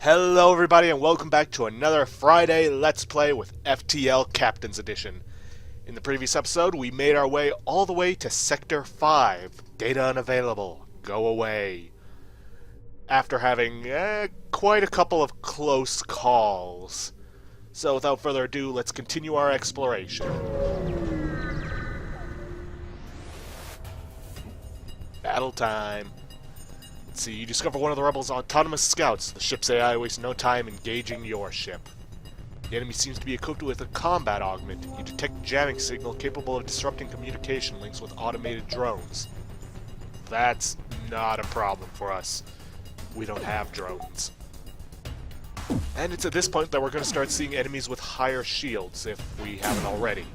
Hello everybody and welcome back to another Friday Let's Play with FTL Captain's Edition. In the previous episode, we made our way all the way to Sector 5. Data unavailable. Go away. After having quite a couple of close calls. So without further ado, let's continue our exploration. Battle time. Let's see, you discover one of the rebels' autonomous scouts. The ship's AI wastes no time engaging your ship. The enemy seems to be equipped with a combat augment. You detect a jamming signal capable of disrupting communication links with automated drones. That's not a problem for us. We don't have drones. And it's at this point that we're going to start seeing enemies with higher shields, if we haven't already.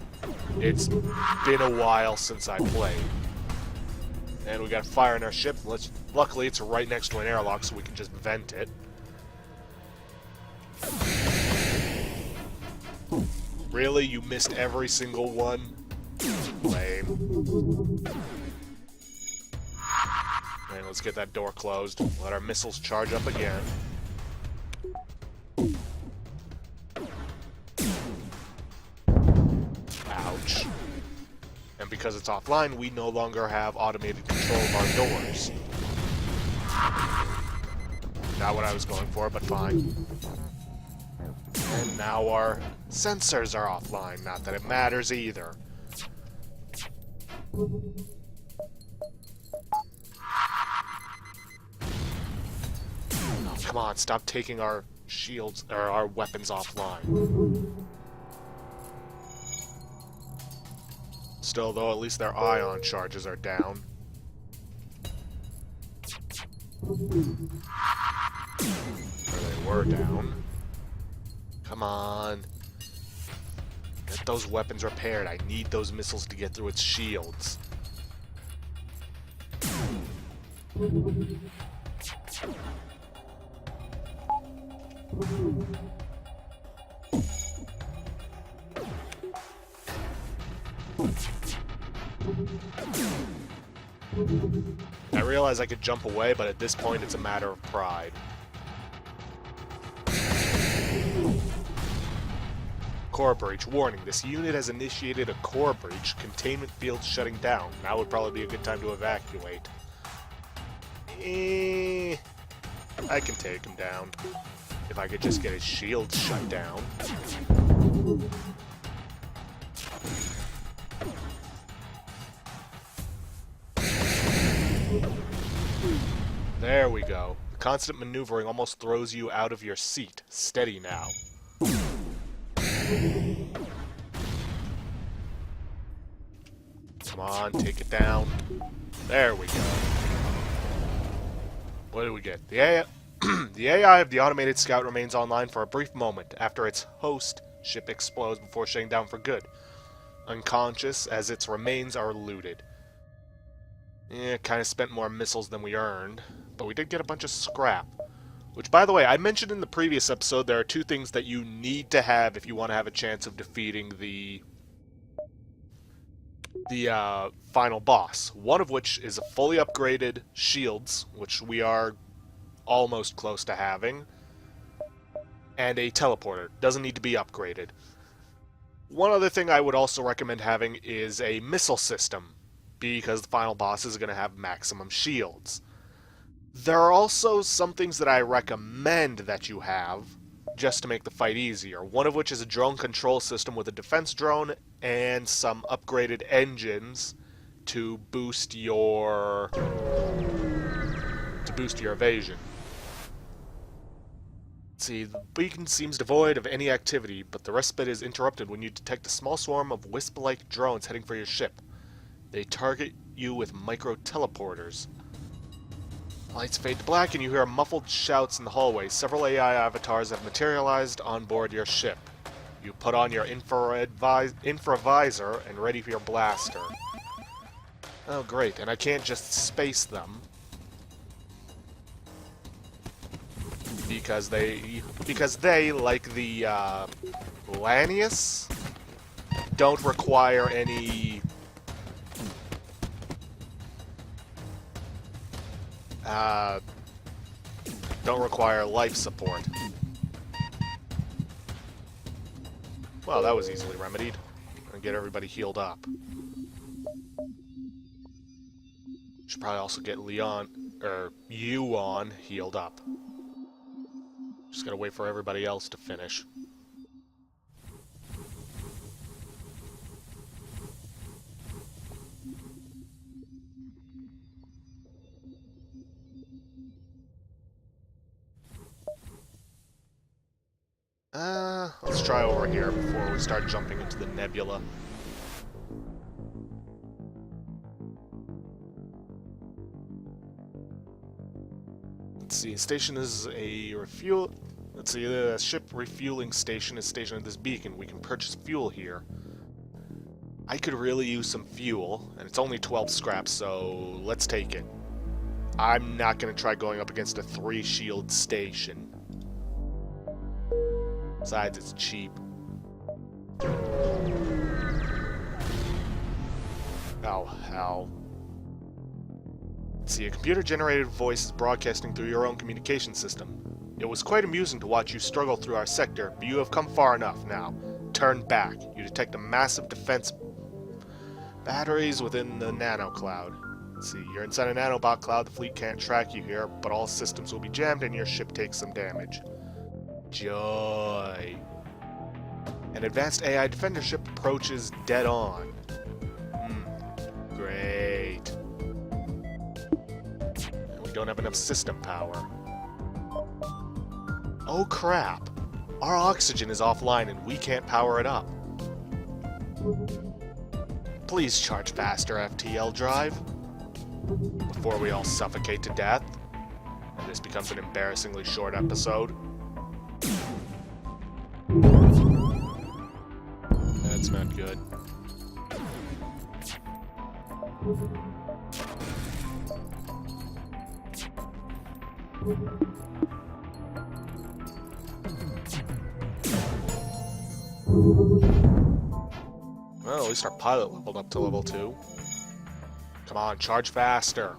It's been a while since I played. And we got fire in our ship. Luckily, it's right next to an airlock, so we can just vent it. Really? You missed every single one? Lame. And let's get that door closed. Let our missiles charge up again. Ouch. And because it's offline, we no longer have automated control of our doors. Not what I was going for, but fine. And now our sensors are offline. Not that it matters either. Oh, come on, stop taking our shields, or our weapons offline. Still, though, at least their ion charges are down. Or they were down. Come on. Get those weapons repaired. I need those missiles to get through its shields. I realize I could jump away, but at this point it's a matter of pride. Core breach. Warning, this unit has initiated a core breach. Containment field shutting down. Now would probably be a good time to evacuate. I can take him down. If I could just get his shield shut down. There we go. The constant maneuvering almost throws you out of your seat. Steady now. Come on, take it down. There we go. What do we get? The AI, the AI of the automated scout remains online for a brief moment after its host ship explodes before shutting down for good. Unconscious as its remains are looted. Kind of spent more missiles than we earned, but we did get a bunch of scrap. Which, by the way, I mentioned in the previous episode, there are two things that you need to have if you want to have a chance of defeating the final boss. One of which is a fully upgraded shields, which we are almost close to having, and a teleporter. Doesn't need to be upgraded. One other thing I would also recommend having is a missile system, because the final boss is going to have maximum shields. There are also some things that I recommend that you have, just to make the fight easier. One of which is a drone control system with a defense drone and some upgraded engines to boost your evasion. Let's see, the beacon seems devoid of any activity, but the respite is interrupted when you detect a small swarm of wisp-like drones heading for your ship. They target you with micro-teleporters. Lights fade to black and you hear muffled shouts in the hallway. Several AI avatars have materialized on board your ship. You put on your infravisor and ready for your blaster. Oh great, and I can't just space them. Because they, like the Lanius, don't require any don't require life support. Well, that was easily remedied. And get everybody healed up. Should probably also get Yuan healed up. Just gotta wait for everybody else to finish. Let's try over here before we start jumping into the nebula. Let's see, station is a refuel. Let's see, the ship refueling station is stationed at this beacon. We can purchase fuel here. I could really use some fuel, and it's only 12 scraps, so let's take it. I'm not going to try going up against a 3-shield station. Besides, it's cheap. Oh, hell. See, a computer-generated voice is broadcasting through your own communication system. It was quite amusing to watch you struggle through our sector, but you have come far enough now. Turn back. You detect a massive defense batteries within the nanocloud. Let's see, you're inside a nanobot cloud. The fleet can't track you here, but all systems will be jammed and your ship takes some damage. Joy. An advanced AI defender ship approaches dead on. Great. And we don't have enough system power. Oh crap! Our oxygen is offline and we can't power it up. Please charge faster, FTL drive. Before we all suffocate to death. And this becomes an embarrassingly short episode. That's not good. Well, at least our pilot leveled up to level 2. Come on, charge faster.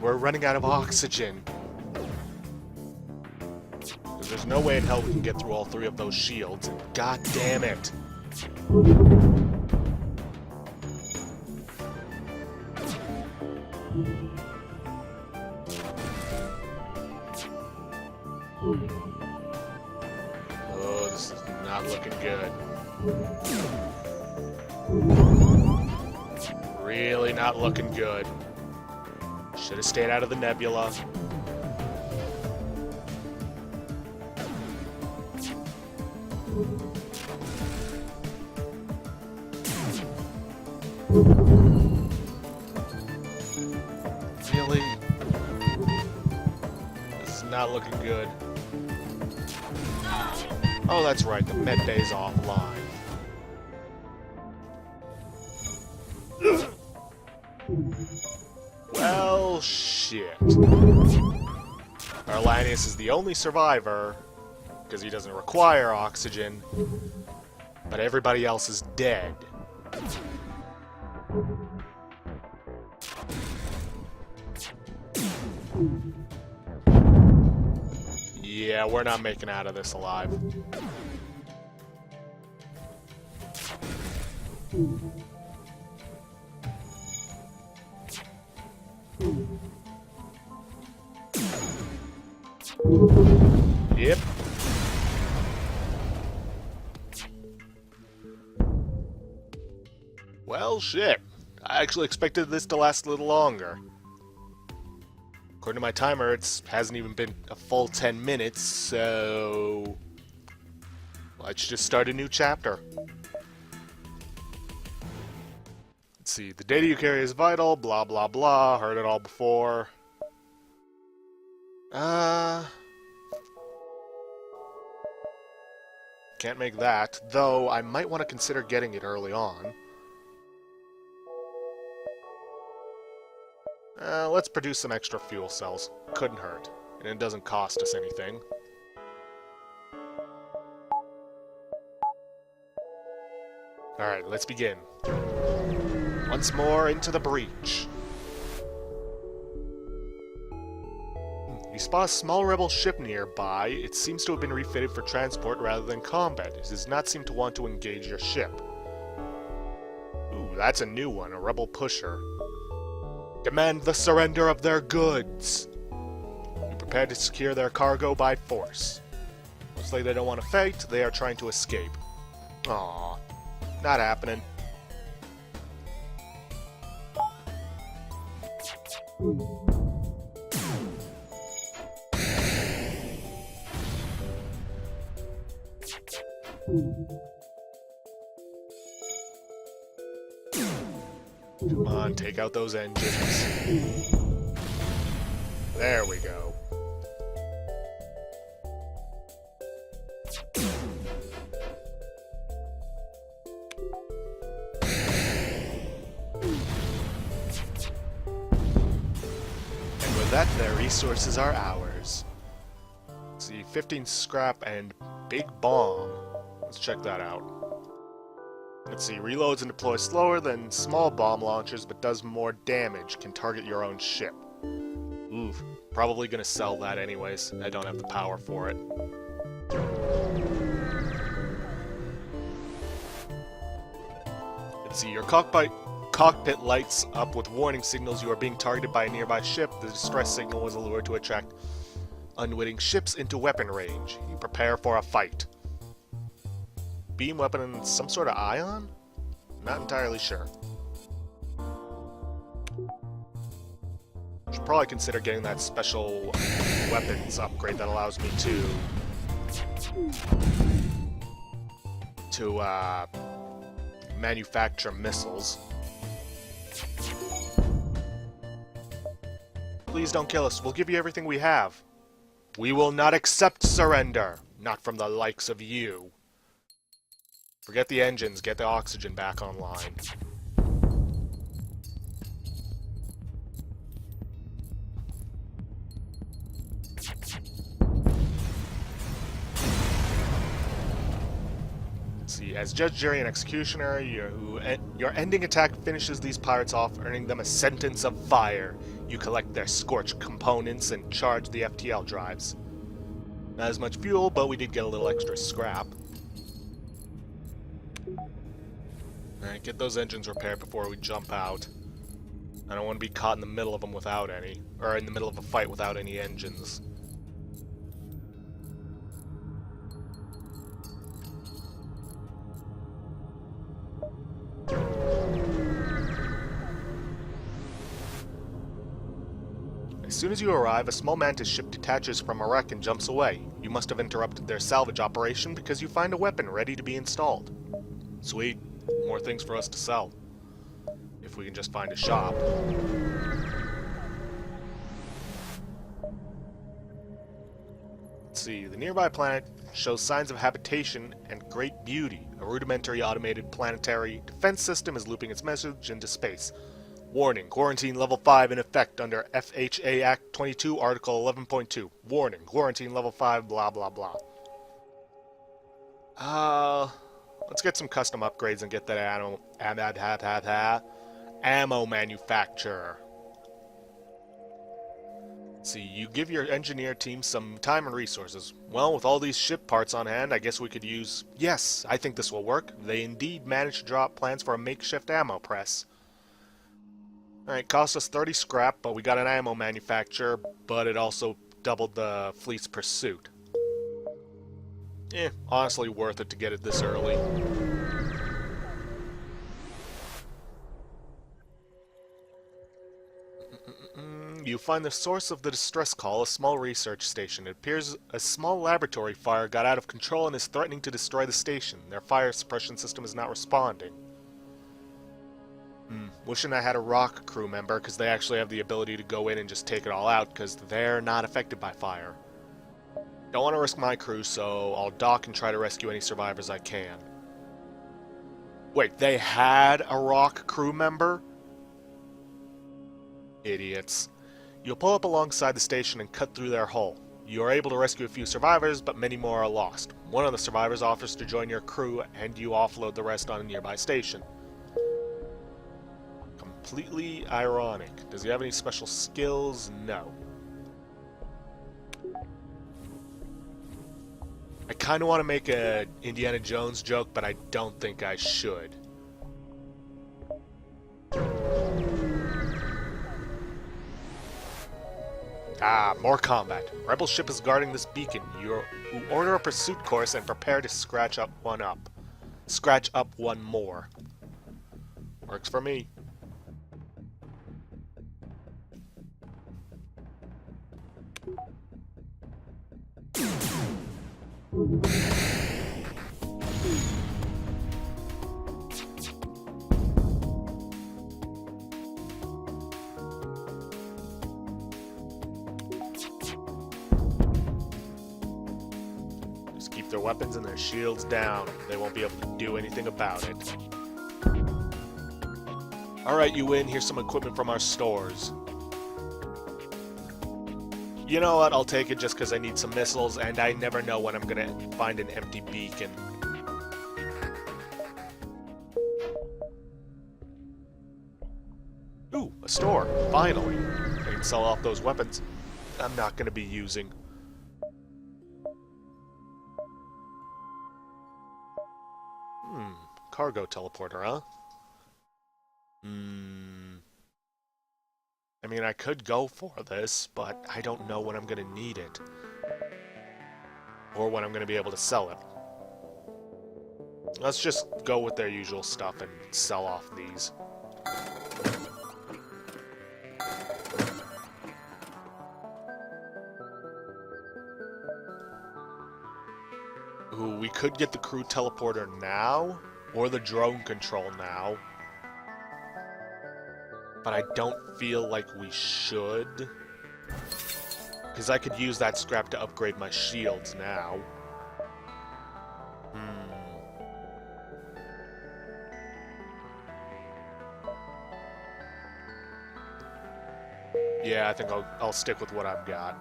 We're running out of oxygen. There's no way in hell we can get through all 3 of those shields, and god damn it! Oh, this is not looking good. Really not looking good. Should have stayed out of the nebula. Really? This is not looking good. Oh, that's right, the med bay's offline. Well, shit. Arlanius is the only survivor, because he doesn't require oxygen, but everybody else is dead. Yeah, we're not making out of this alive. Yep. Well, shit. I actually expected this to last a little longer. According to my timer, it hasn't even been a full 10 minutes, so... let's just start a new chapter. Let's see, the data you carry is vital, blah blah blah, heard it all before. Can't make that, though I might want to consider getting it early on. Let's produce some extra fuel cells. Couldn't hurt. And it doesn't cost us anything. Alright, let's begin. Once more into the breach. You spot a small rebel ship nearby. It seems to have been refitted for transport rather than combat. It does not seem to want to engage your ship. Ooh, that's a new one, a rebel pusher. Demand the surrender of their goods. Be prepared to secure their cargo by force. Looks like they don't want to fight, they are trying to escape. Aww, not happening. Come on, take out those engines. There we go. And with that, their resources are ours. Let's see, 15 scrap and big bomb. Let's check that out. Let's see, reloads and deploys slower than small bomb launchers, but does more damage, can target your own ship. Oof, probably gonna sell that anyways. I don't have the power for it. Let's see, your cockpit lights up with warning signals you are being targeted by a nearby ship. The distress signal was a lure to attract unwitting ships into weapon range. You prepare for a fight. Beam weapon and some sort of ion? Not entirely sure. Should probably consider getting that special weapons upgrade that allows me to manufacture missiles. Please don't kill us. We'll give you everything we have. We will not accept surrender. Not from the likes of you. Forget the engines, get the oxygen back online. Let's see, as Judge, Jury, and Executioner, your ending attack finishes these pirates off, earning them a sentence of fire. You collect their scorch components and charge the FTL drives. Not as much fuel, but we did get a little extra scrap. Alright, get those engines repaired before we jump out. I don't want to be caught in the middle of them without any. Or in the middle of a fight without any engines. As soon as you arrive, a small mantis ship detaches from a wreck and jumps away. You must have interrupted their salvage operation because you find a weapon ready to be installed. Sweet. More things for us to sell. If we can just find a shop. Let's see, the nearby planet shows signs of habitation and great beauty. A rudimentary automated planetary defense system is looping its message into space. Warning, quarantine level 5 in effect under FHA Act 22, Article 11.2. Warning, quarantine level 5, blah blah blah. Let's get some custom upgrades and get that ammo manufacturer. See, you give your engineer team some time and resources. Well, with all these ship parts on hand, I guess we could use... Yes, I think this will work. They indeed managed to draw up plans for a makeshift ammo press. Alright, cost us 30 scrap, but we got an ammo manufacturer, but it also doubled the fleet's pursuit. Honestly worth it to get it this early. You find the source of the distress call, a small research station. It appears a small laboratory fire got out of control and is threatening to destroy the station. Their fire suppression system is not responding. Wishing I had a rock crew member, because they actually have the ability to go in and just take it all out, because they're not affected by fire. Don't want to risk my crew, so I'll dock and try to rescue any survivors I can. Wait, they had a rock crew member? Idiots. You'll pull up alongside the station and cut through their hull. You are able to rescue a few survivors, but many more are lost. One of the survivors offers to join your crew, and you offload the rest on a nearby station. Completely ironic. Does he have any special skills? No. I kind of want to make a Indiana Jones joke, but I don't think I should. Ah, more combat. Rebel ship is guarding this beacon. You order a pursuit course and prepare to scratch up one up. Scratch up one more. Works for me. Just keep their weapons and their shields down. They won't be able to do anything about it. Alright, you win. Here's some equipment from our stores. You know what? I'll take it just because I need some missiles, and I never know when I'm gonna find an empty beacon. Ooh, a store. Finally. I can sell off those weapons I'm not gonna be using. Cargo teleporter, huh? I mean, I could go for this, but I don't know when I'm gonna need it. Or when I'm gonna be able to sell it. Let's just go with their usual stuff and sell off these. Ooh, we could get the crew teleporter now, or the drone control now. But I don't feel like we should. Because I could use that scrap to upgrade my shields now. Yeah, I think I'll stick with what I've got.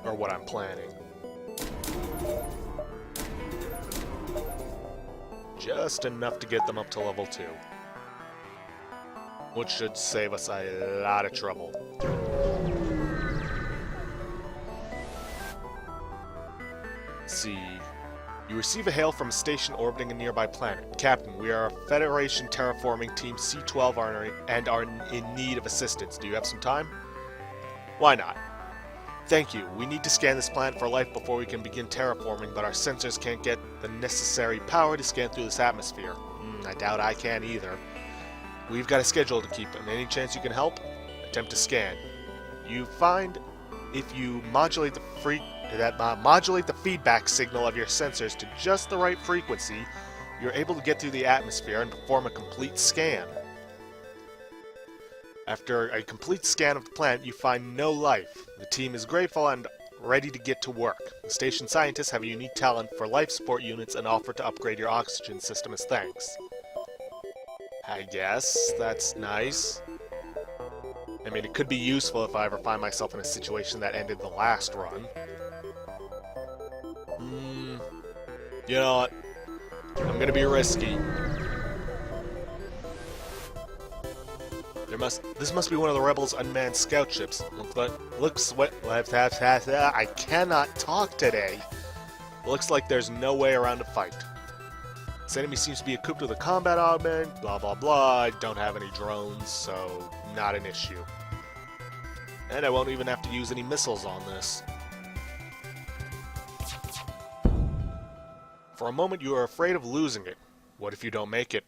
Or what I'm planning. Just enough to get them up to level 2. Which should save us a lot of trouble. Let's see. You receive a hail from a station orbiting a nearby planet. Captain, we are a Federation terraforming team C-12 and are in need of assistance. Do you have some time? Why not? Thank you. We need to scan this planet for life before we can begin terraforming, but our sensors can't get the necessary power to scan through this atmosphere. I doubt I can either. We've got a schedule to keep, and any chance you can help? Attempt to scan. You find if you modulate the feedback signal of your sensors to just the right frequency, you're able to get through the atmosphere and perform a complete scan. After a complete scan of the planet, you find no life. The team is grateful and ready to get to work. The station scientists have a unique talent for life support units and offer to upgrade your oxygen system as thanks. I guess that's nice. I mean, it could be useful if I ever find myself in a situation that ended the last run. You know what? I'm gonna be risky. This must be one of the rebels' unmanned scout ships. I cannot talk today. Looks like there's no way around a fight. This enemy seems to be equipped with a combat augment, blah blah blah. I don't have any drones, so not an issue. And I won't even have to use any missiles on this. For a moment you are afraid of losing it. What if you don't make it?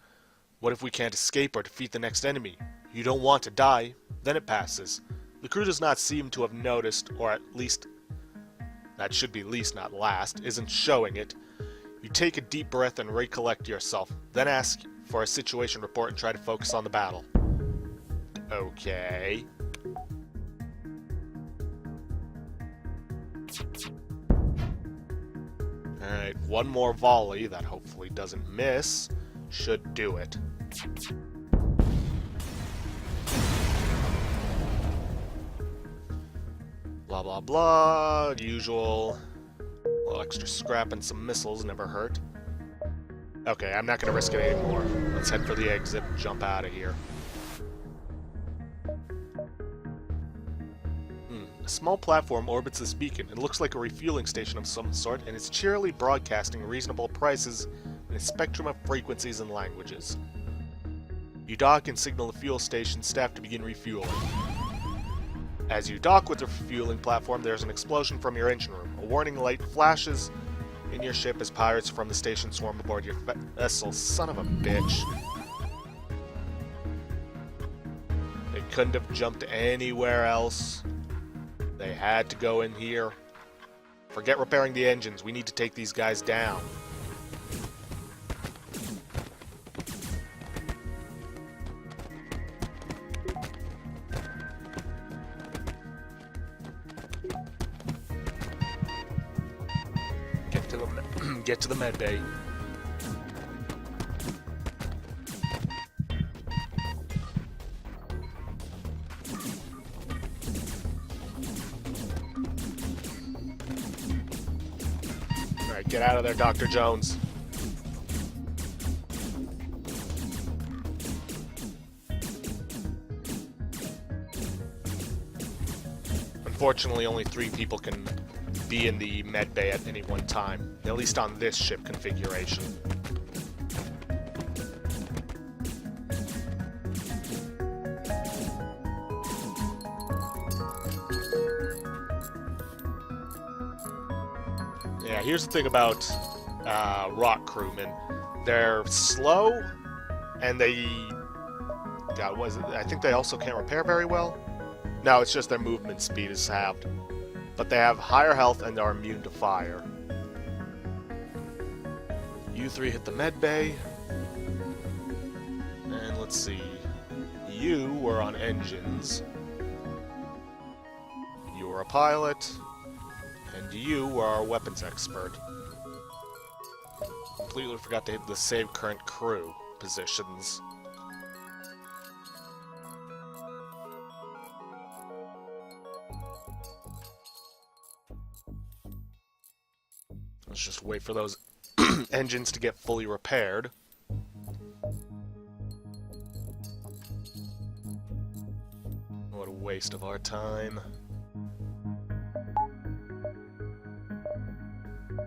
What if we can't escape or defeat the next enemy? You don't want to die, then it passes. The crew does not seem to have noticed, or at least, that should be least not last, isn't showing it. You take a deep breath and recollect yourself, then ask for a situation report and try to focus on the battle. Okay. Alright, one more volley that hopefully doesn't miss should do it. Blah blah blah, usual. A little extra scrap and some missiles never hurt. Okay, I'm not gonna risk it anymore. Let's head for the exit and jump out of here. A small platform orbits this beacon. It looks like a refueling station of some sort, and it's cheerily broadcasting reasonable prices in a spectrum of frequencies and languages. You dock and signal the fuel station staff to begin refueling. As you dock with the refueling platform, there's an explosion from your engine room. A warning light flashes in your ship as pirates from the station swarm aboard your vessel. Son of a bitch. They couldn't have jumped anywhere else. They had to go in here. Forget repairing the engines. We need to take these guys down. Get to the med bay. Alright, get out of there, Dr. Jones. Unfortunately, only 3 people can be in the med bay at any one time, at least on this ship configuration. Yeah, here's the thing about rock crewmen. They're slow, and they... God, what is it? I think they also can't repair very well? No, it's just their movement speed is halved. But they have higher health and are immune to fire. You 3 hit the med bay. And let's see. You were on engines. You were a pilot. And you were our weapons expert. Completely forgot to hit the save current crew positions. Let's just wait for those engines to get fully repaired. What a waste of our time.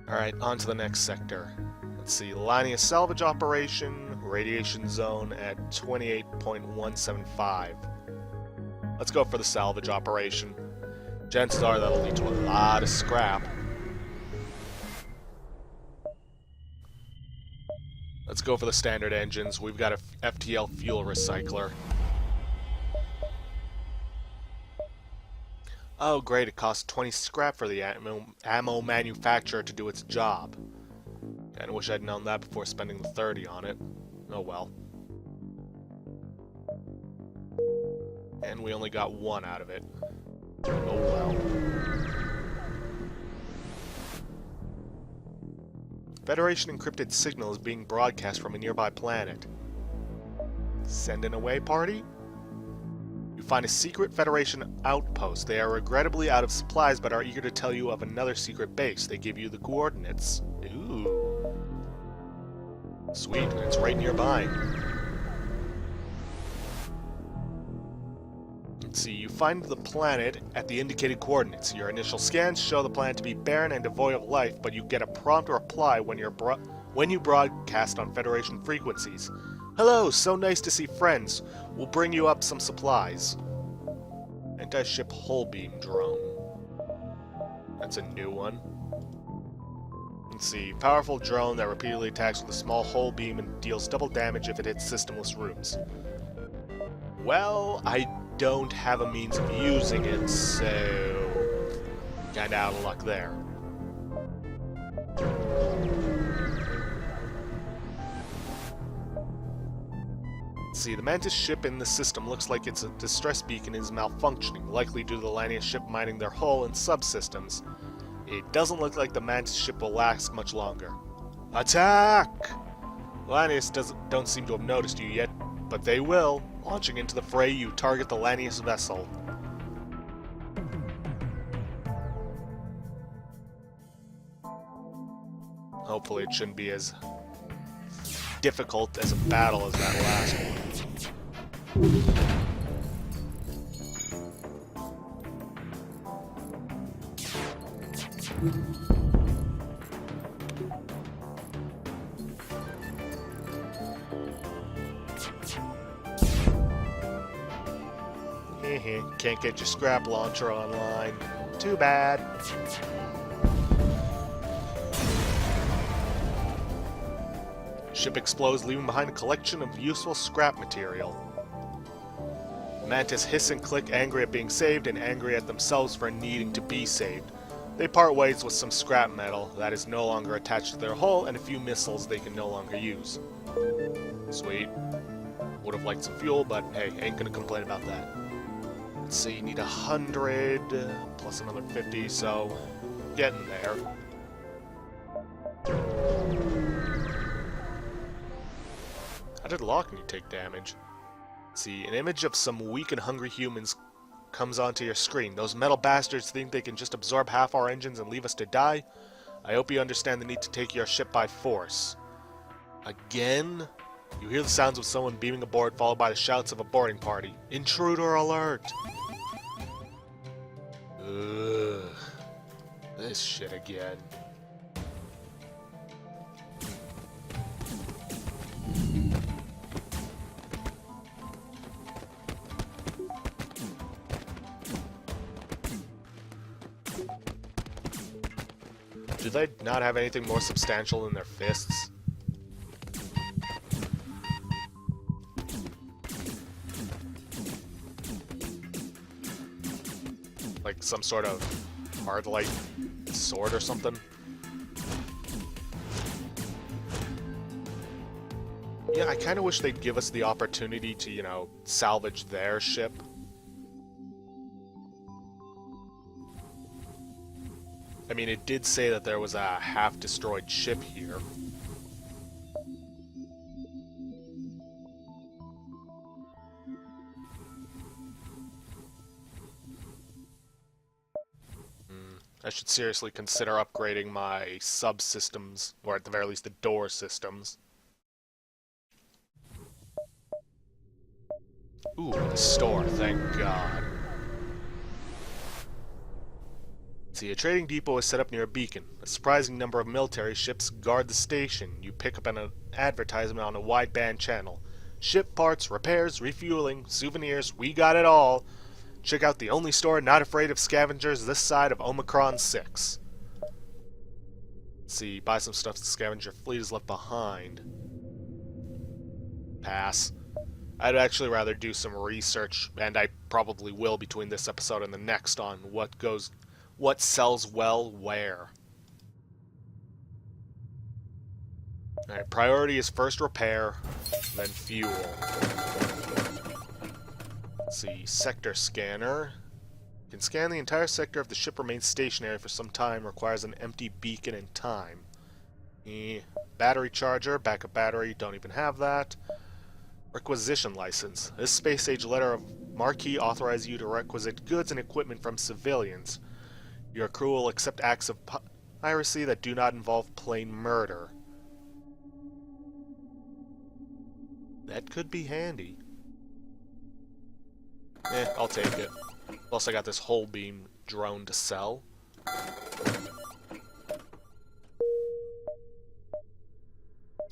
Alright, on to the next sector. Let's see, lining a salvage operation, radiation zone at 28.175. Let's go for the salvage operation. Chances are that'll lead to a lot of scrap. Let's go for the standard engines. We've got a FTL fuel recycler. Oh great, it costs 20 scrap for the ammo manufacturer to do its job. Kinda wish I'd known that before spending the 30 on it. Oh well. And we only got 1 out of it. Oh well. Federation encrypted signal is being broadcast from a nearby planet. Send an away party? You find a secret Federation outpost. They are regrettably out of supplies but are eager to tell you of another secret base. They give you the coordinates. Ooh. Sweet, and it's right nearby. Let's see, you find the planet at the indicated coordinates. Your initial scans show the planet to be barren and devoid of life, but you get a prompt reply when you broadcast on Federation frequencies. Hello, so nice to see friends. We'll bring you up some supplies. Anti-ship hull beam drone. That's a new one. Let's see, powerful drone that repeatedly attacks with a small hull beam and deals double damage if it hits systemless rooms. Well, I don't have a means of using it, so kinda out of luck there. See, the Mantis ship in the system looks like its distress beacon is malfunctioning, likely due to the Lanius ship mining their hull and subsystems. It doesn't look like the Mantis ship will last much longer. Attack! Lanius don't seem to have noticed you yet, but they will. Launching into the fray, you target the Lanius vessel. Hopefully it shouldn't be as difficult as a battle as that last one. Can't get your scrap launcher online. Too bad. Ship explodes, leaving behind a collection of useful scrap material. Mantis hiss and click, angry at being saved and angry at themselves for needing to be saved. They part ways with some scrap metal that is no longer attached to their hull and a few missiles they can no longer use. Sweet. Would have liked some fuel, but hey, ain't gonna complain about that. Let's see, you need 100 plus another 50, so getting there. How did locking you take damage? See, an image of some weak and hungry humans comes onto your screen. Those metal bastards think they can just absorb half our engines and leave us to die? I hope you understand the need to take your ship by force. Again? You hear the sounds of someone beaming aboard, followed by the shouts of a boarding party. Intruder alert! Ugh. This shit again. Do they not have anything more substantial than their fists? Like some sort of hard-like sword or something? Yeah, I kind of wish they'd give us the opportunity to, you know, salvage their ship. I mean, it did say that there was a half-destroyed ship here. I should seriously consider upgrading my subsystems, or at the very least the door systems. Ooh, the store, thank God. See, a trading depot is set up near a beacon. A surprising number of military ships guard the station. You pick up an advertisement on a wideband channel. Ship parts, repairs, refueling, souvenirs, we got it all. Check out the only store not afraid of scavengers this side of Omicron 6. Let's see, buy some stuff the scavenger fleet is left behind. Pass. I'd actually rather do some research, and I probably will between this episode and the next, on what sells well where. Alright, priority is first repair, then fuel. Let's see, sector scanner. You can scan the entire sector if the ship remains stationary for some time, requires an empty beacon and time. Battery charger, backup battery, don't even have that. Requisition license. This space-age letter of marque authorizes you to requisite goods and equipment from civilians. Your crew will accept acts of piracy that do not involve plain murder. That could be handy. I'll take it. Plus I got this hull beam drone to sell.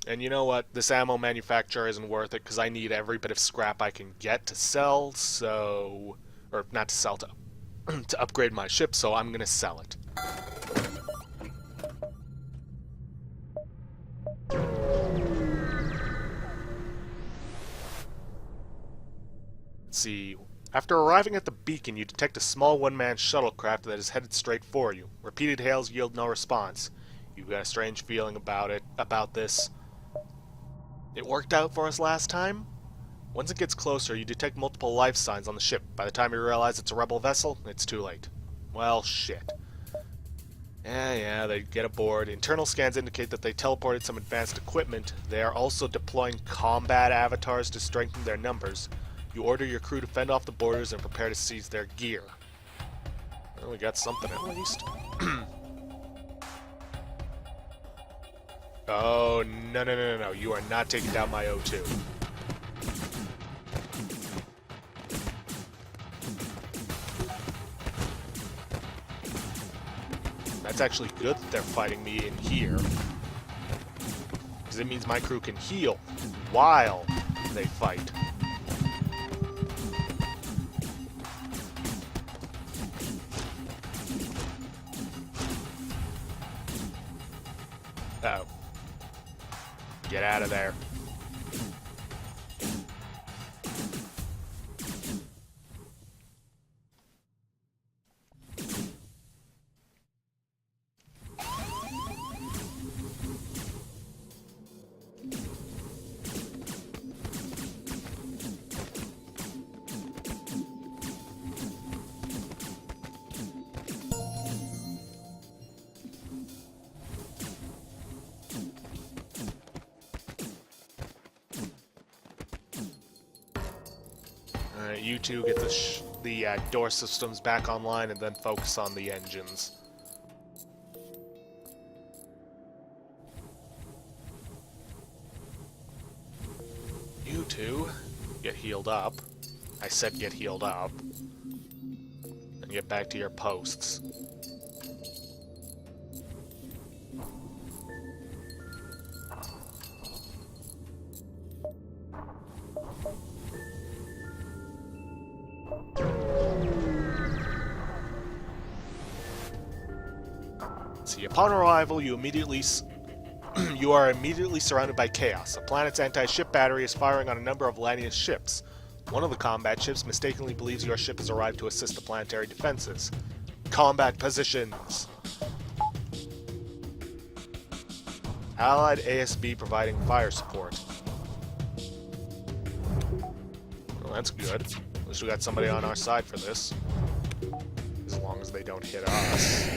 And you know what? This ammo manufacturer isn't worth it because I need every bit of scrap I can get to sell, so... Or not to sell, to upgrade my ship, so I'm gonna sell it. Let's see. After arriving at the beacon, you detect a small one-man shuttlecraft that is headed straight for you. Repeated hails yield no response. You've got a strange feeling about this. It worked out for us last time? Once it gets closer, you detect multiple life signs on the ship. By the time you realize it's a rebel vessel, it's too late. Well, shit. Yeah, they get aboard. Internal scans indicate that they teleported some advanced equipment. They are also deploying combat avatars to strengthen their numbers. You order your crew to fend off the borders and prepare to seize their gear. Well, we got something at least. Oh, no. You are not taking down my O2. That's it's actually good that they're fighting me in here. Because it means my crew can heal while they fight. Uh-oh. Get out of there. Alright, you two get the door systems back online and then focus on the engines. You two get healed up. I said get healed up. And get back to your posts. See, upon arrival, you are immediately surrounded by chaos. The planet's anti-ship battery is firing on a number of Lanius ships. One of the combat ships mistakenly believes your ship has arrived to assist the planetary defenses. Combat positions. Allied ASB providing fire support. Well, that's good. At least we got somebody on our side for this. As long as they don't hit us.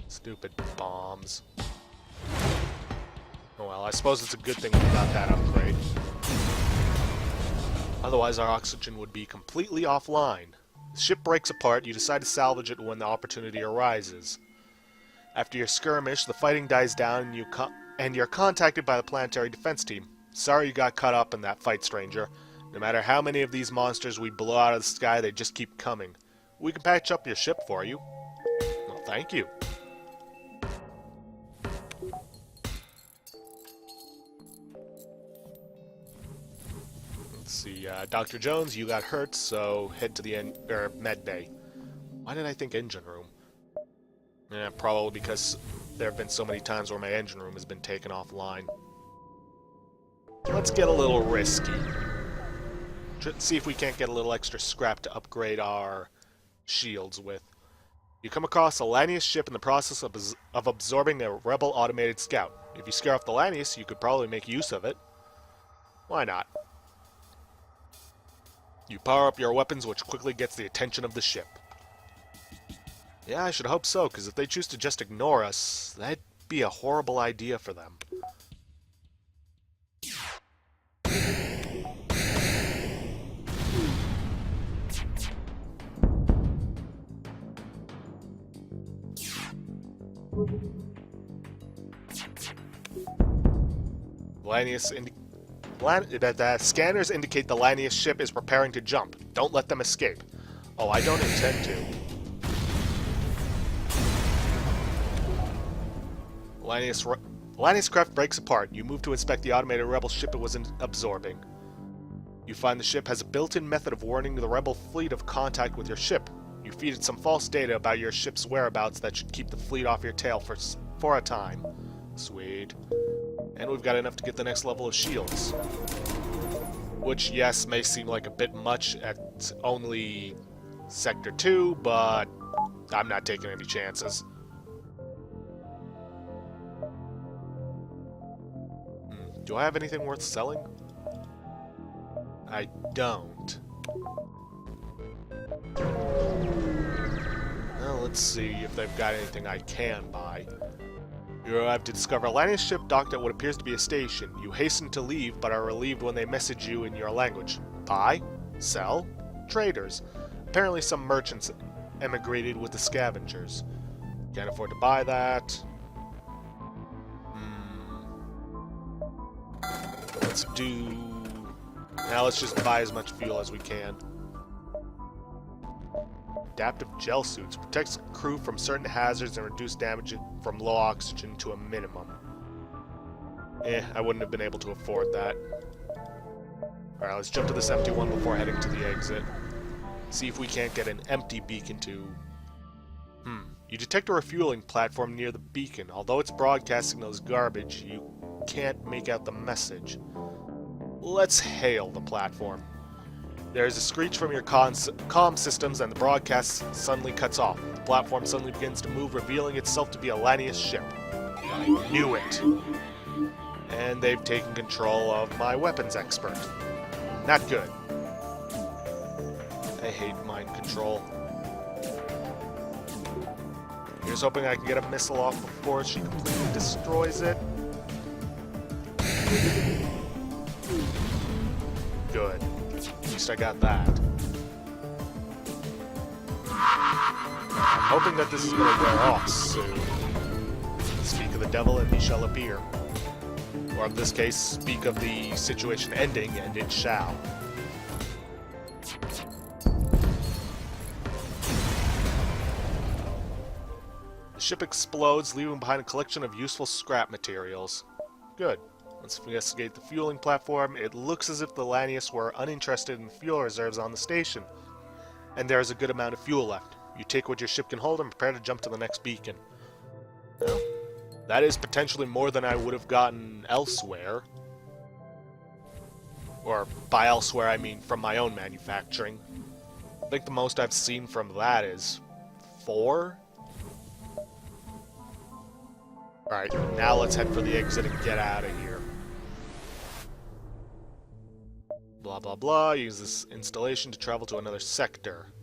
Stupid bombs. Oh well, I suppose it's a good thing we got that upgrade. Otherwise our oxygen would be completely offline. The ship breaks apart, you decide to salvage it when the opportunity arises. After your skirmish, the fighting dies down and you're contacted by the planetary defense team. Sorry you got caught up in that fight, stranger. No matter how many of these monsters we blow out of the sky, they just keep coming. We can patch up your ship for you. Well, thank you. Let's see, Dr. Jones, you got hurt, so head to the med bay. Why did I think engine room? Yeah, probably because there have been so many times where my engine room has been taken offline. Let's get a little risky. See if we can't get a little extra scrap to upgrade our shields with. You come across a Lanius ship in the process of absorbing a rebel automated scout. If you scare off the Lanius, you could probably make use of it. Why not? You power up your weapons, which quickly gets the attention of the ship. Yeah, I should hope so, because if they choose to just ignore us, that'd be a horrible idea for them. Scanners indicate the Lanius ship is preparing to jump. Don't let them escape. Oh, I don't intend to. Lanius craft breaks apart. You move to inspect the automated rebel ship it was absorbing. You find the ship has a built-in method of warning the rebel fleet of contact with your ship. You feed it some false data about your ship's whereabouts that should keep the fleet off your tail for a time. Sweet. And we've got enough to get the next level of shields. Which, yes, may seem like a bit much at only Sector 2, but I'm not taking any chances. Do I have anything worth selling? I don't. Well, let's see if they've got anything I can buy. You arrive to discover a Lanius ship docked at what appears to be a station. You hasten to leave, but are relieved when they message you in your language. Buy? Sell? Traders. Apparently some merchants emigrated with the scavengers. Can't afford to buy that. let's do... Now let's just buy as much fuel as we can. Adaptive gel suits. Protects crew from certain hazards and reduce damage from low oxygen to a minimum. I wouldn't have been able to afford that. Alright, let's jump to this empty one before heading to the exit. See if we can't get an empty beacon to... You detect a refueling platform near the beacon. Although it's broadcasting those garbage, you can't make out the message. Let's hail the platform. There's a screech from your comm systems and the broadcast suddenly cuts off. The platform suddenly begins to move, revealing itself to be a Lanius ship. I knew it! And they've taken control of my weapons expert. Not good. I hate mind control. Here's hoping I can get a missile off before she completely destroys it. Good. At least I got that. I'm hoping that this is going to wear off soon. Speak of the devil and he shall appear. Or in this case, speak of the situation ending and it shall. The ship explodes, leaving behind a collection of useful scrap materials. Good. Let's investigate the fueling platform. It looks as if the Lanius were uninterested in fuel reserves on the station. And there is a good amount of fuel left. You take what your ship can hold and prepare to jump to the next beacon. Well, that is potentially more than I would have gotten elsewhere. Or by elsewhere I mean from my own manufacturing. I think the most I've seen from that is 4? Alright, now let's head for the exit and get out of here. Blah blah blah, use this installation to travel to another sector.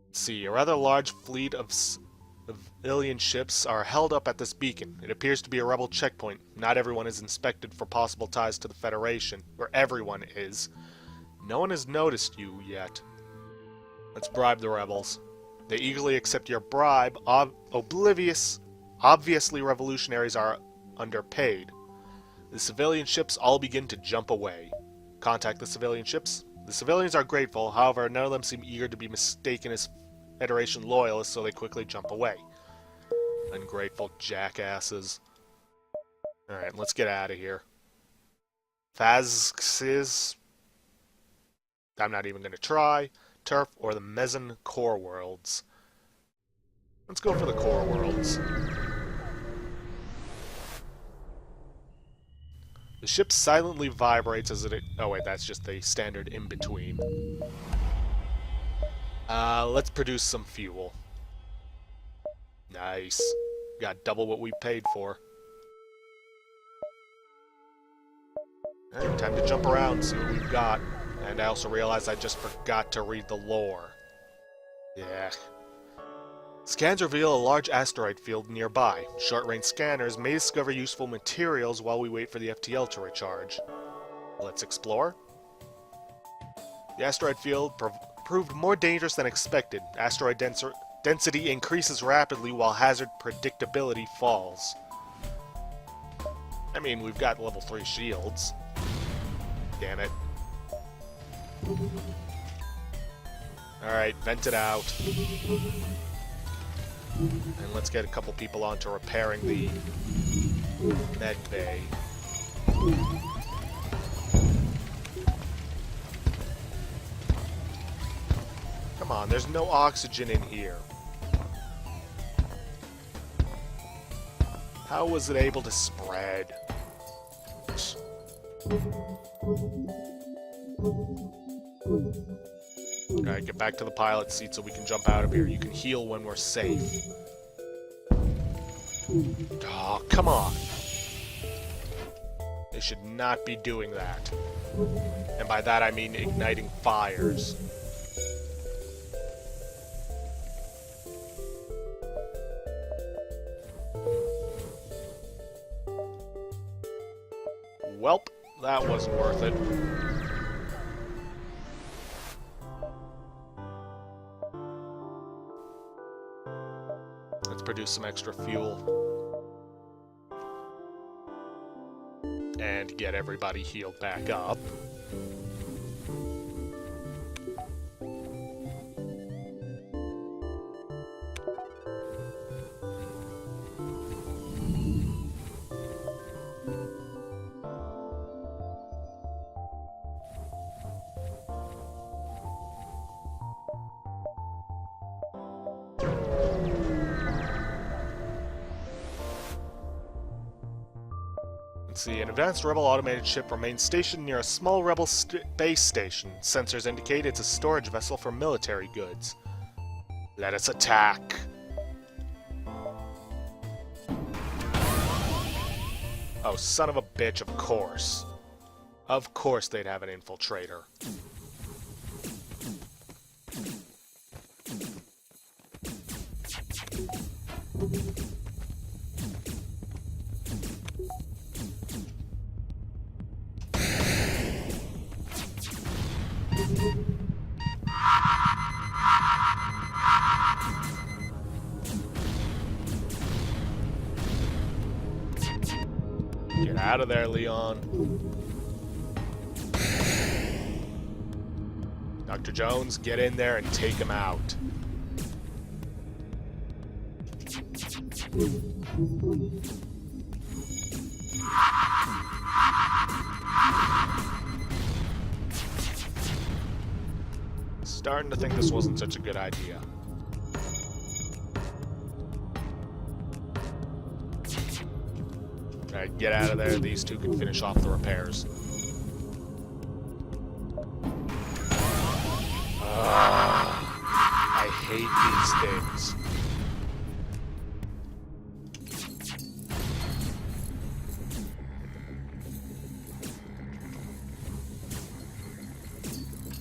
Let's see, a rather large fleet of civilian ships are held up at this beacon. It appears to be a rebel checkpoint. Not everyone is inspected for possible ties to the Federation, where everyone is. No one has noticed you yet. Let's bribe the rebels. They eagerly accept your bribe. Obviously revolutionaries are underpaid. The civilian ships all begin to jump away. Contact the civilian ships. The civilians are grateful, however, none of them seem eager to be mistaken as Federation loyalists, so they quickly jump away. Ungrateful jackasses. Alright, let's get out of here. Phasxis. I'm not even going to try. Turf or the Mezzan core worlds. Let's go for the core worlds. The ship silently vibrates as it... Oh wait, that's just the standard in-between. Let's produce some fuel. Nice. Got double what we paid for. Alright, time to jump around, see what we've got. And I also realized I just forgot to read the lore. Yeah. Scans reveal a large asteroid field nearby. Short-range scanners may discover useful materials while we wait for the FTL to recharge. Let's explore. The asteroid field proved more dangerous than expected. Asteroid density increases rapidly while hazard predictability falls. I mean, we've got level 3 shields. Damn it. Alright, vent it out. And let's get a couple people on to repairing the med bay. Come on, there's no oxygen in here. How was it able to spread? Alright, get back to the pilot seat so we can jump out of here. You can heal when we're safe. Oh, come on! They should not be doing that. And by that I mean igniting fires. Welp, that wasn't worth it. Let's produce some extra fuel. and get everybody healed back up. Let's see, an advanced rebel automated ship remains stationed near a small rebel base station. Sensors indicate it's a storage vessel for military goods. Let us attack! Oh, son of a bitch, of course. Of course they'd have an infiltrator. Get out of there, Leon. Dr. Jones, get in there and take him out. Starting to think this wasn't such a good idea. Alright, get out of there. These two can finish off the repairs. I hate these things.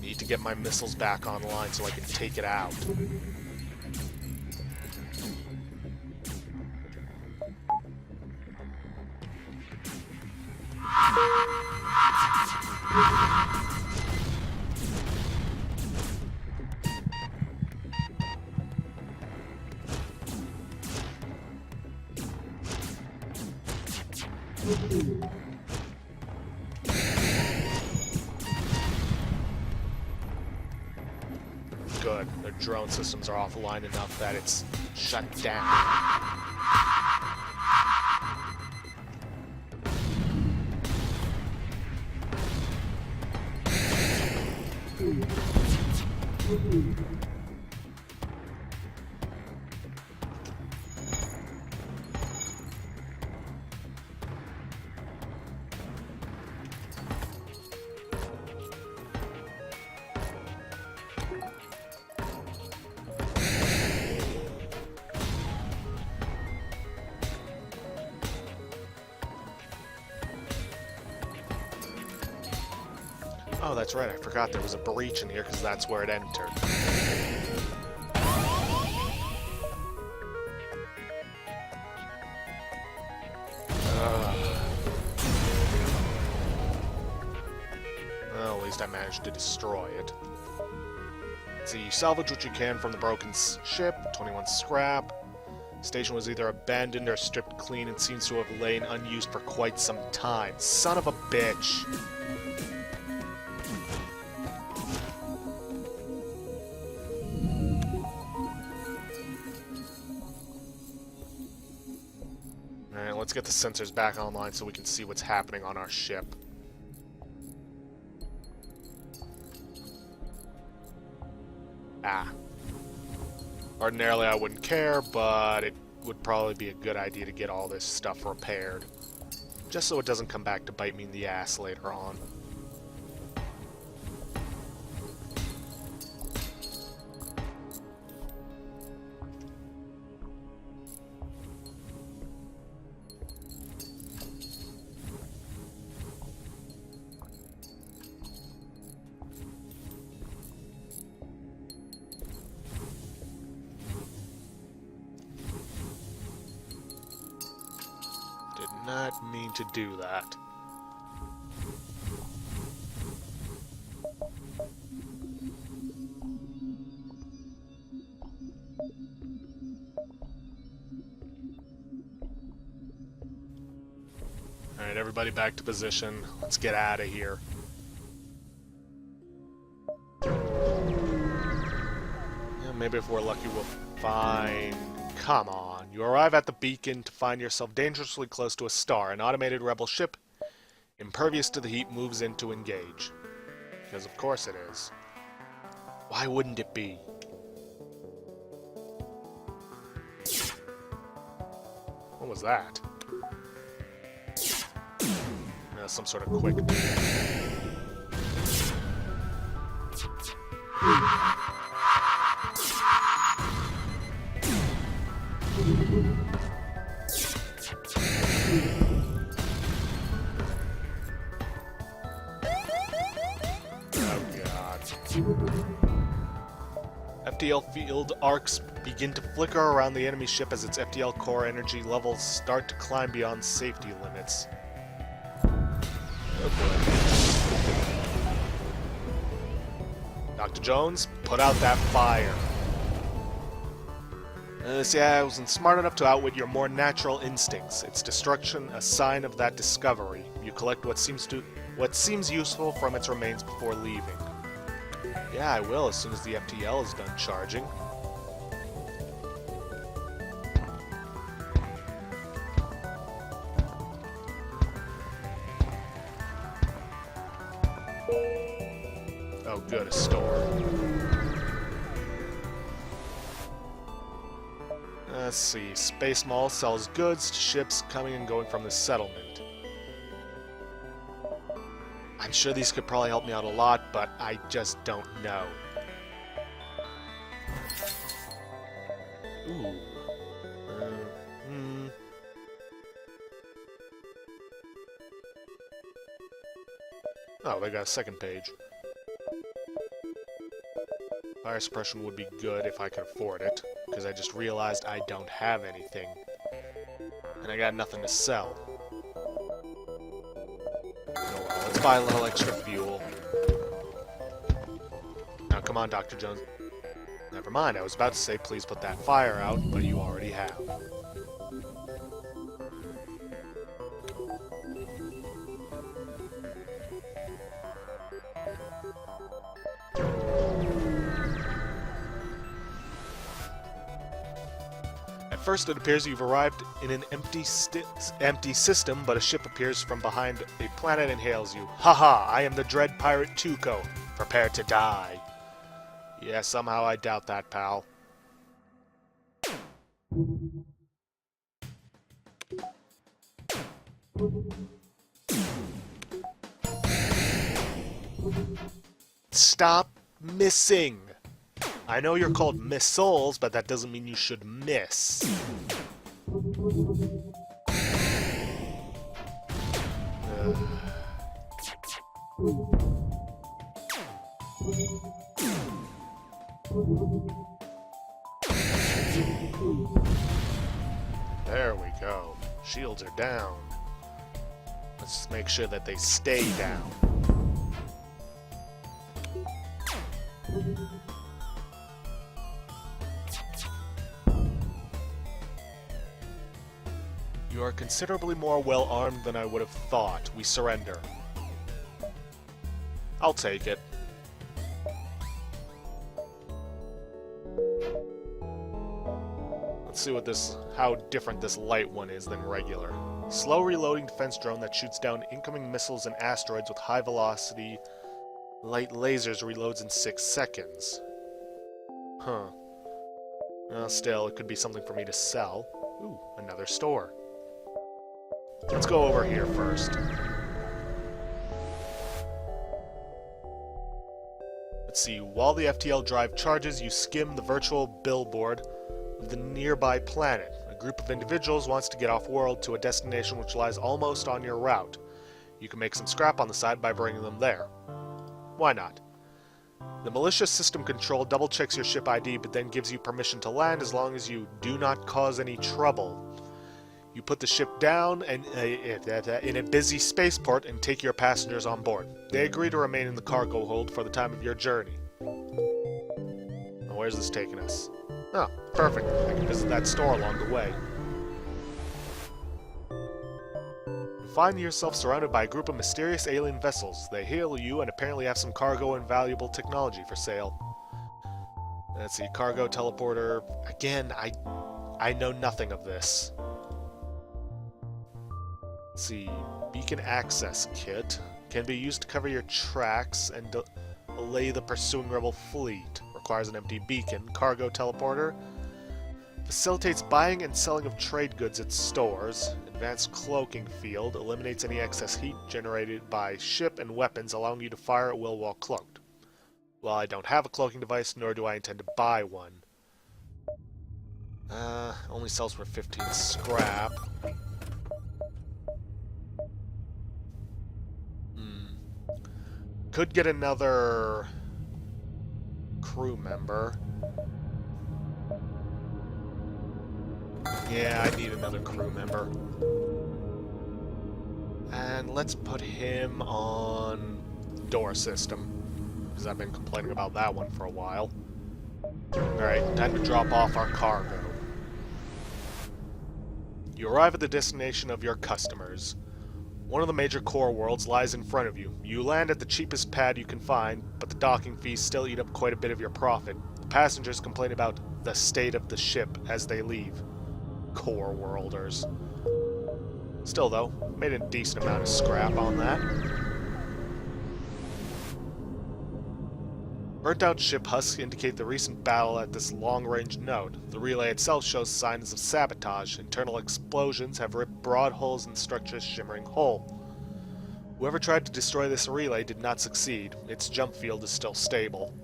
Need to get my missiles back online so I can take it out. Good. Their drone systems are offline enough that it's shut down. Oh, that's right, I forgot there was a breach in here because that's where it entered. Well, at least I managed to destroy it. Let's see, salvage what you can from the broken ship, 21 scrap. Station was either abandoned or stripped clean and seems to have lain unused for quite some time. Son of a bitch! Alright, let's get the sensors back online so we can see what's happening on our ship. Ah. Ordinarily I wouldn't care, but it would probably be a good idea to get all this stuff repaired. Just so it doesn't come back to bite me in the ass later on. Did not mean to do that. Alright, everybody back to position. Let's get out of here. Yeah, maybe if we're lucky we'll find... Come on. You arrive at the beacon to find yourself dangerously close to a star. An automated rebel ship, impervious to the heat, moves in to engage. Because of course it is. Why wouldn't it be? What was that? Some sort of quick... Oh god. FTL field arcs begin to flicker around the enemy ship as its FTL core energy levels start to climb beyond safety limits. Oh boy. Dr. Jones, put out that fire. See, I wasn't smart enough to outwit your more natural instincts. Its destruction, a sign of that discovery. You collect what seems useful from its remains before leaving. Yeah, I will as soon as the FTL is done charging. Oh, good, a store. Let's see. Space Mall sells goods to ships coming and going from the settlement. I'm sure these could probably help me out a lot, but I just don't know. Ooh. Oh, they got a second page. Fire suppression would be good if I could afford it, because I just realized I don't have anything. And I got nothing to sell. Oh well, let's buy a little extra fuel. Now come on, Dr. Jones. Never mind, I was about to say please put that fire out, but you already have. At first it appears you've arrived in an empty system, but a ship appears from behind a planet and hails you. Haha, I am the dread pirate Tuco. Prepare to die. Yeah, somehow I doubt that, pal. Stop missing! I know you're called missiles, but that doesn't mean you should miss. There we go. Shields are down. Let's make sure that they stay down. You are considerably more well-armed than I would have thought. We surrender. I'll take it. Let's see how different this light one is than regular. Slow reloading defense drone that shoots down incoming missiles and asteroids with high velocity. Light lasers reloads in 6 seconds. Huh. Well, still, it could be something for me to sell. Ooh, another store. Let's go over here first. Let's see, while the FTL drive charges, you skim the virtual billboard of the nearby planet. A group of individuals wants to get off-world to a destination which lies almost on your route. You can make some scrap on the side by bringing them there. Why not? The malicious system control double-checks your ship ID but then gives you permission to land as long as you do not cause any trouble. You put the ship down in a busy spaceport and take your passengers on board. They agree to remain in the cargo hold for the time of your journey. Now, where's this taking us? Oh, perfect. I can visit that store along the way. find yourself surrounded by a group of mysterious alien vessels. They hail you and apparently have some cargo and valuable technology for sale. Let's see, cargo teleporter. Again, I know nothing of this. Let's see, beacon access kit. Can be used to cover your tracks and delay the pursuing rebel fleet. Requires an empty beacon. Cargo teleporter. Facilitates buying and selling of trade goods at stores. Advanced cloaking field. Eliminates any excess heat generated by ship and weapons, allowing you to fire at will while cloaked. Well, I don't have a cloaking device, nor do I intend to buy one. Only sells for 15 scrap. Could get another crew member. Yeah, I need another crew member. And let's put him on door system, because I've been complaining about that one for a while. Alright, time to drop off our cargo. You arrive at the destination of your customers. One of the major core worlds lies in front of you. You land at the cheapest pad you can find, but the docking fees still eat up quite a bit of your profit. The passengers complain about the state of the ship as they leave. Core worlders. Still though, made a decent amount of scrap on that. Burnt-out ship husks indicate the recent battle at this long-range node. The relay itself shows signs of sabotage. Internal explosions have ripped broad holes in the structure's shimmering hull. Whoever tried to destroy this relay did not succeed. Its jump field is still stable.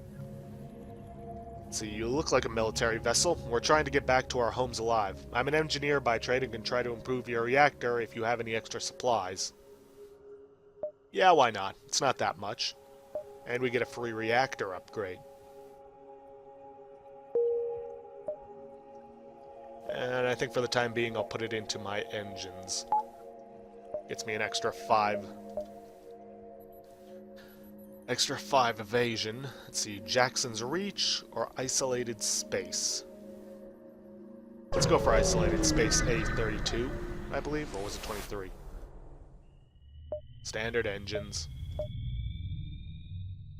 Let's see, you look like a military vessel. We're trying to get back to our homes alive. I'm an engineer by trade and can try to improve your reactor if you have any extra supplies. Yeah, why not? It's not that much. And we get a free reactor upgrade. And I think for the time being I'll put it into my engines. Gets me an extra 5. Extra 5 evasion. Let's see, Jackson's Reach or Isolated Space. Let's go for Isolated Space A32, I believe, or was it 23? Standard engines.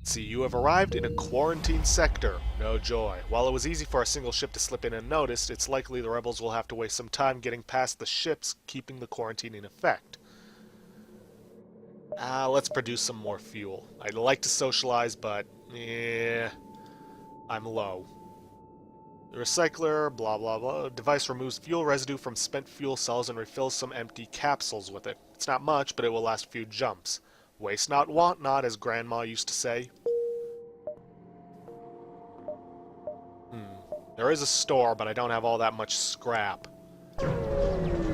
See, you have arrived in a quarantine sector. No joy. While it was easy for a single ship to slip in unnoticed, it's likely the rebels will have to waste some time getting past the ships, keeping the quarantine in effect. Let's produce some more fuel. I'd like to socialize, but, I'm low. The recycler, blah blah blah. Device removes fuel residue from spent fuel cells and refills some empty capsules with it. It's not much, but it will last a few jumps. Waste not, want not, as Grandma used to say. There is a store, but I don't have all that much scrap.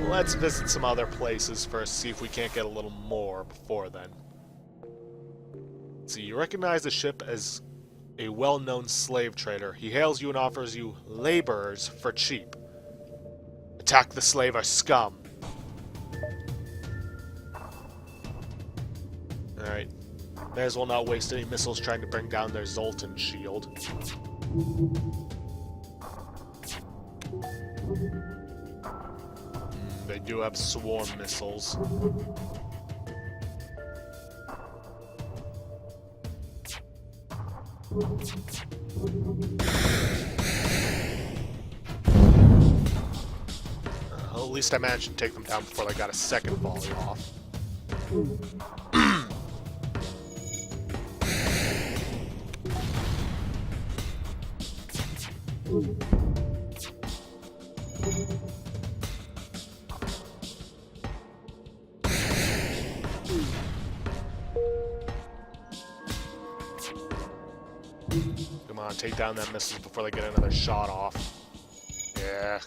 Let's visit some other places first, see if we can't get a little more before then. See, you recognize the ship as a well-known slave trader. He hails you and offers you laborers for cheap. Attack the slave or scum. Alright. May as well not waste any missiles trying to bring down their Zoltan shield. They do have swarm missiles. Well, at least I managed to take them down before they got a second volley off. Come on, take down that missile before they get another shot off. Yeah.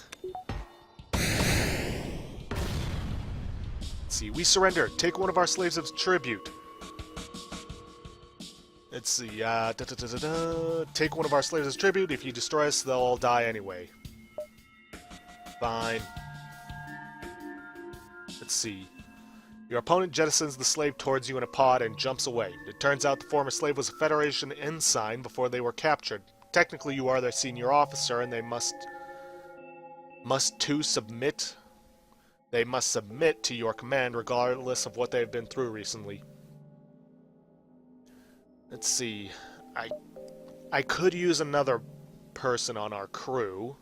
Let's see, we surrender. Take one of our slaves as tribute. Let's see, take one of our slaves as tribute. If you destroy us, they'll all die anyway. Fine. Let's see. Your opponent jettisons the slave towards you in a pod and jumps away. It turns out the former slave was a Federation ensign before they were captured. Technically, you are their senior officer, and they must too submit. They must submit to your command regardless of what they've been through recently. Let's see. I could use another person on our crew.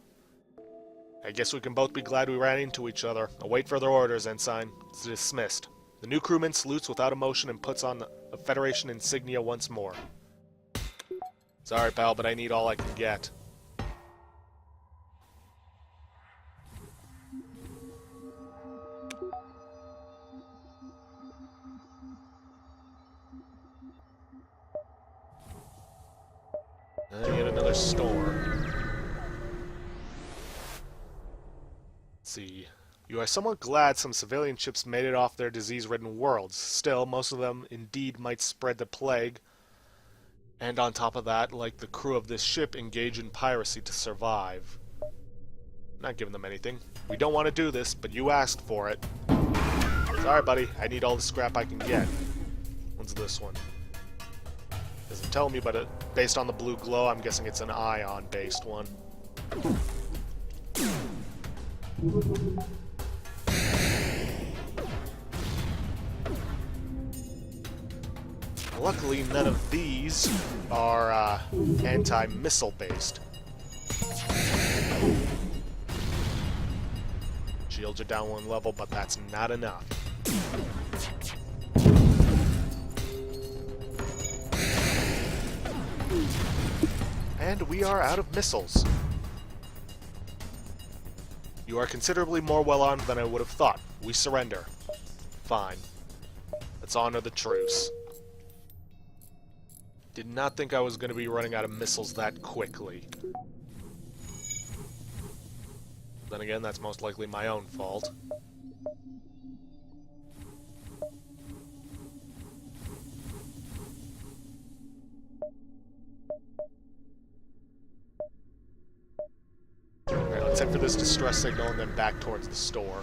I guess we can both be glad we ran into each other. Await further orders, Ensign. It's dismissed. The new crewman salutes without emotion and puts on the Federation insignia once more. Sorry, pal, but I need all I can get. Yet another storm. Let's see. You are somewhat glad some civilian ships made it off their disease-ridden worlds. Still, most of them indeed might spread the plague. And on top of that, like the crew of this ship, engage in piracy to survive. Not giving them anything. We don't want to do this, but you asked for it. Sorry, buddy. I need all the scrap I can get. What's this one? Doesn't tell me, but based on the blue glow, I'm guessing it's an ion-based one. Luckily, none of these are anti-missile based. Shields are down one level, but that's not enough. And we are out of missiles. You are considerably more well-armed than I would have thought. We surrender. Fine. Let's honor the truce. Did not think I was going to be running out of missiles that quickly. Then again, that's most likely my own fault. Alright, let's head for this distress signal and then back towards the store.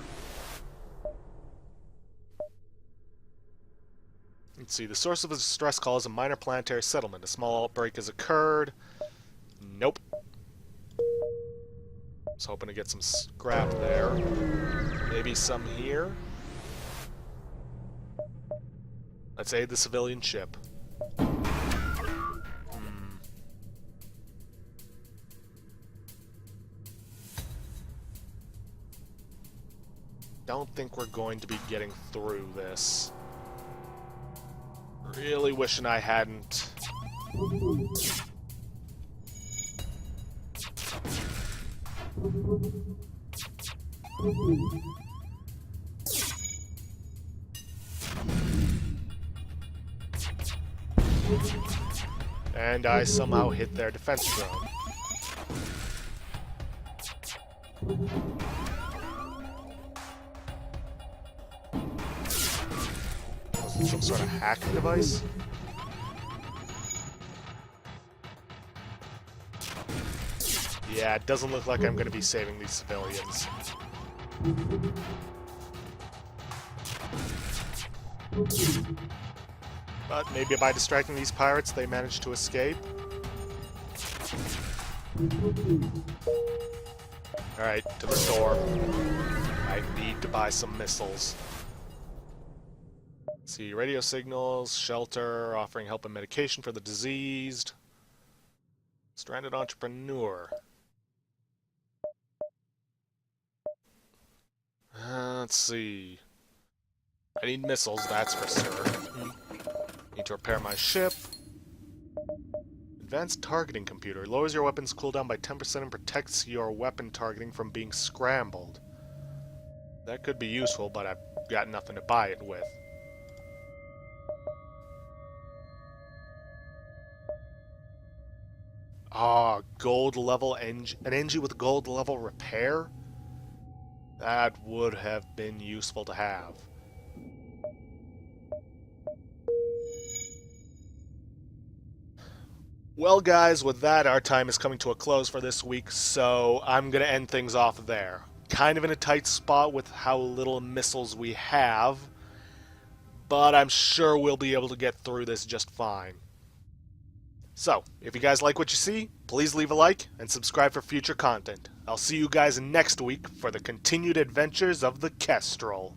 Let's see, the source of the distress call is a minor planetary settlement. A small outbreak has occurred. Nope. I was hoping to get some scrap there. Maybe some here. Let's aid the civilian ship. Don't think we're going to be getting through this. Really wishing I hadn't. And I somehow hit their defense drone. Some sort of hacking device? Yeah, it doesn't look like I'm going to be saving these civilians. But maybe by distracting these pirates, they manage to escape. Alright, to the store. I need to buy some missiles. See, radio signals, shelter, offering help and medication for the diseased. Stranded entrepreneur. Let's see. I need missiles, that's for sure. Need to repair my ship. Advanced targeting computer. Lowers your weapon's cooldown by 10% and protects your weapon targeting from being scrambled. That could be useful, but I've got nothing to buy it with. Ah, gold level engine. An engine with gold level repair? That would have been useful to have. Well, guys, with that, our time is coming to a close for this week, so I'm going to end things off there. Kind of in a tight spot with how little missiles we have, but I'm sure we'll be able to get through this just fine. So, if you guys like what you see, please leave a like and subscribe for future content. I'll see you guys next week for the continued adventures of the Kestral.